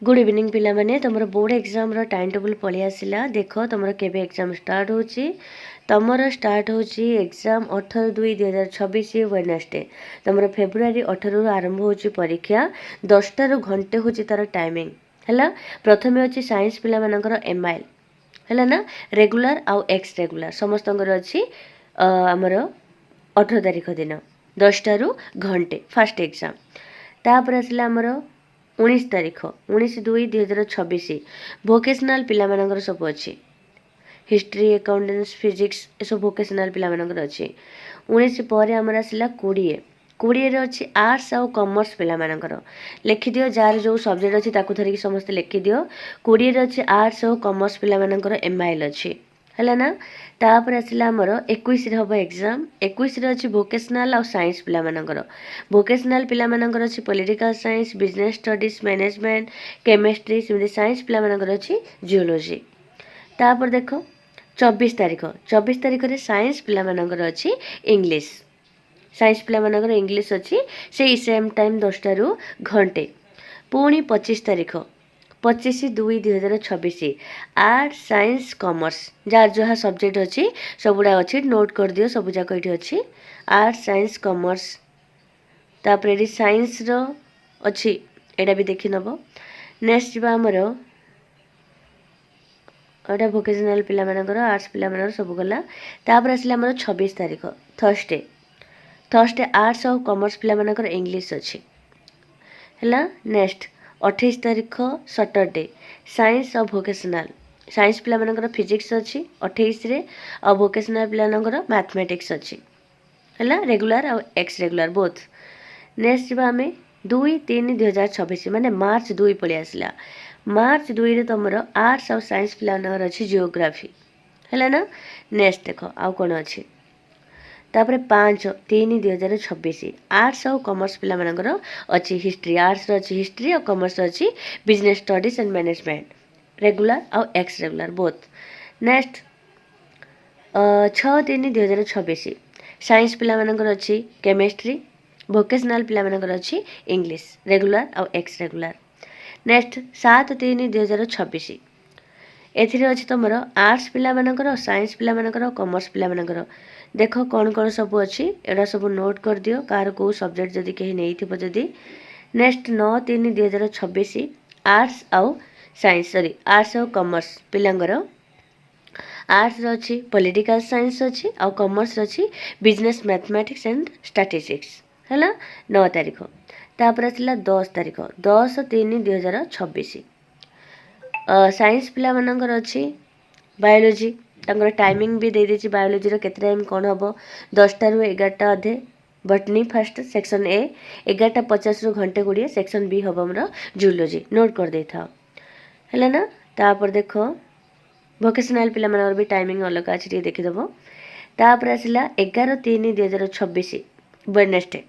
Good evening पिला माने तुमर बोर्ड एग्जाम रो टाइम टेबल पळि आसिला देख तुमर केबे एग्जाम स्टार्ट होची तुमर स्टार्ट होची एग्जाम 18/2/2026 वेडनेसडे तुमर फेब्रुआरी 18 रु आरंभ होची परीक्षा 10 रु घंटे होची तार टाइमिंग हला प्रथमे होची साइंस पिला मानकर एमआईएल हला ना रेगुलर आउ एक्स रेगुलर समस्तंगर अछि हमर 18 तारिख दिन 10 रु घंटे फर्स्ट एग्जाम तापर आसिला हमर 19 तारिख 19/2/2026 भोकेशनाल पिला मानकर सब अछि हिस्ट्री अकाउंटेंस फिजिक्स ए सब भोकेशनाल पिला मानकर अछि 19 पर हमर आसिला 20 रे अछि आर्ट्स आ कॉमर्स पिला मानकर लिखि दियो जार जो सब्जेक्ट अछि ताकु धरि समस्त लिखि दियो 20 रे अछि आर्ट्स आ कॉमर्स पिला मानकर एमआईएल अछि हला ना तापर आसिला हमर 21 रे हबो एग्जाम 21 रे अछि भोकेशनाल आ साइंस पिला मानकर भोकेशनाल पिला मानकर अछि political science business studies management chemistry सिमि साइंस पिला मानकर अछि जियोलॉजी तापर देखो 24 तारिख रे साइंस पिला मानकर अछि इंग्लिश साइंस पिला मानकर इंग्लिश अछि से सेम टाइम 10 रु घंटे पुणी 25 तारिख 25/2/2026 आर्ट साइंस कॉमर्स जार जहाँ सब्जेक्ट अच्छी सबुड़ा अच्छी नोट कर दियो सब जाक ये अच्छी आर्ट साइंस कॉमर्स तापर ये साइंस रो अच्छी एटा भी देखि नबो नेक्स्ट जीवा हमर एटा वोकेशनल पिला मानकर आर्ट्स पिला मानकर सब गला तापर आसला हमर 26 तारिख थर्सडे आर्ट्स और कॉमर्स पिला मानकर इंग्लिश अच्छी हला नेक्स्ट 28 तारिख सैटरडे साइंस और वोकेशनल साइंस पिला मानकर फिजिक्स अच्छी 28 रे और वोकेशनल पिला मानकर मैथमेटिक्स अच्छी हला रेगुलर और एक्स रेगुलर बोथ नेक्स्ट जीवा हमें 2/3/2026 माने मार्च 2 पळि आसला मार्च 2 रे तमरो आर्ट्स और साइंस पिला मानकर अच्छी जियोग्राफी हला ना नेक्स्ट देखो आ कोन अच्छी तापर 5/3/2026 आर्ट्स और कॉमर्स पिला मानकर अच्छी हिस्ट्री आर्ट्स अच्छी हिस्ट्री और कॉमर्स अच्छी business studies and management regular और ex regular both next 6/3/2026 science पिला मानकर अच्छी केमिस्ट्री वोकेशनल पिला मानकर अच्छी इंग्लिश रेगुलर और एक्स रेगुलर नेक्स्ट 7/3/2026 एथिरे अछि तमर आर्ट्स पिला मानकर और साइंस पिला मानकर और कॉमर्स पिला मानकर देख कौन कौन सब अच्छी एटा सब नोट कर दियो कार को सब्जेक्ट जदि कहीं नहीं थिबो जदि नेक्स्ट 9/3/2026 आर्ट्स आउ साइंस सॉरी आर्ट्स और कॉमर्स पिलांगर आर्ट्स अच्छी पॉलिटिकल साइंस अच्छी आउ कॉमर्स अच्छी बिजनेस मैथमेटिक्स एंड स्टैटिस्टिक्स हला 9 तारिख तापर आसला 10 तारिख 10/3/2026 साइंस पिला मानकर अच्छी बायोलॉजी तांकर टाइमिंग भी दे देछि बायोलॉजी रो केते टाइम कोन हबो 10 रु 11 अधे बटनी फर्स्ट सेक्शन ए 11:50 रु घंटे 20 सेक्शन बी हबो हमरो जूलॉजी नोट कर दे था हला ना तापर देखो वोकेशनल पिला मानकर भी टाइमिंग अलग अछि टी देखि दबो तापर आसिला 11/3/2026 वेडनेसडे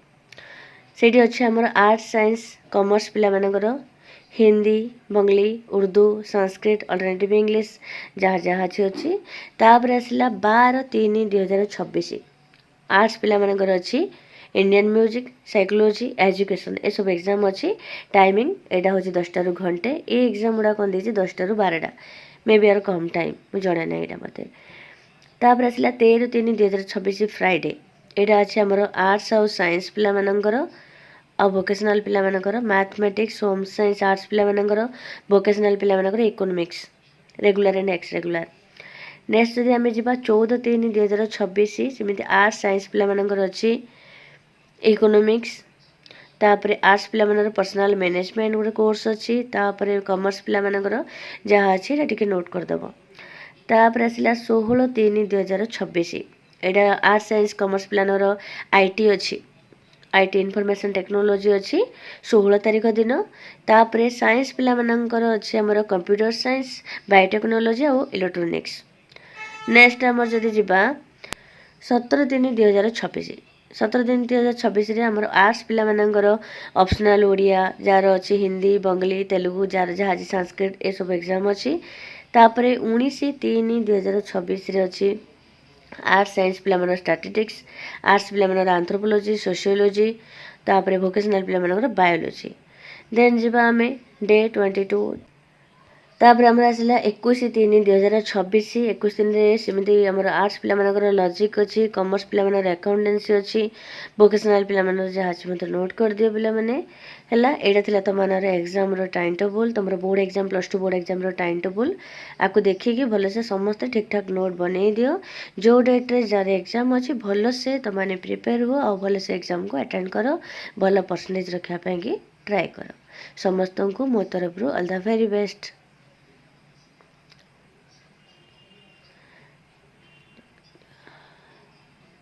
सेठी अछि हमर आर्ट साइंस कॉमर्स पिला मानकर हिंदी बंगली उर्दू संस्कृत अल्टरनेटिव इंग्लिश जहाँ जहाँ अच्छी तापर आसला 12/3/2026 आर्ट्स पिला मानकर अच्छी इंडियन म्यूजिक साइकोलॉजी एजुकेशन ए सब एग्जाम अच्छी टाइमिंग एटा होची 10 रु घंटे ए एग्जाम गुड़ा कोन देछि 10 रु 12 मे बी आर कम टाइम मु जणा नै एटा मते तापर आसला 13/3/2026 फ्राइडे एटा अछि हमर आर्ट्स और साइंस पिला मानकर आ वोकेशनल पिला मानकर मैथमेटिक्स होम साइंस आर्ट्स पिला मानकर वोकेशनल पिला मानकर economics regular and x regular next जदि हमें जिबा 14/3/2026 सिमिति आर्ट्स साइंस पिला मानकर अछि इकोनॉमिक्स तापर आर्ट्स पिला मानकर पर्सनल मैनेजमेंट गोटे कोर्स अछि तापर कॉमर्स पिला मानकर जहाँ अछि टिके नोट कर दबो तापर आसिला 16/3/2026 एटा आर्ट्स साइंस कॉमर्स पिला आईटी अछि आईटी इनफॉरमेशन टेक्नोलॉजी अच्छी 16 तारिख दिन तापर साइंस पिला मानकर अच्छे हमर कंप्यूटर साइंस बायोटेक्नोलॉजी और इलेक्ट्रोनिक्स नेक्स्ट हमर जदि जिबा 17/3/2026 17/3/2026 रे हमर आर्ट्स पिला मानकर ऑप्शनल ओडिया जार अच्छी हिंदी बंगली तेलुगु जार जहाँ संस्कृत ए सब एग्जाम अच्छी तापर 19/3/2026 रे अच्छी आर्ट्स साइंस पिला मानकर स्टैटिस्टिक्स आर्ट्स पिला मानकर एंथ्रोपोलॉजी सोशियोलॉजी तापर वोकेशनल पिला मानकर बायोलॉजी देन जी आम डे 22 तापर आमर आसला 21/3/2026 21 सेमती आमर आर्ट्स पिलामानकर लॉजिक अच्छी कॉमर्स पिलामानकर अकाउंटेंसी अच्छी वोकेशनल पिलामानकर जहाँ अच्छी मतलब नोट कर दियो पिला माने हैला एटा थिला तमनर एग्जाम रो टाइम टेबल तमरो बोर्ड एग्जाम +2 बोर्ड एग्जाम रो टाइम टेबल आकु देखिकी भल से समस्त ठीक ठाक नोट बनै दियो जो डेट रे जार एग्जाम अच्छी भल से तमाने प्रिपेयर हो और भल से एग्जाम को अटेंड करो भल परसेंटेज रखा पे ट्राए करो समस्त को मो तरफ ऑल द वेरी बेस्ट।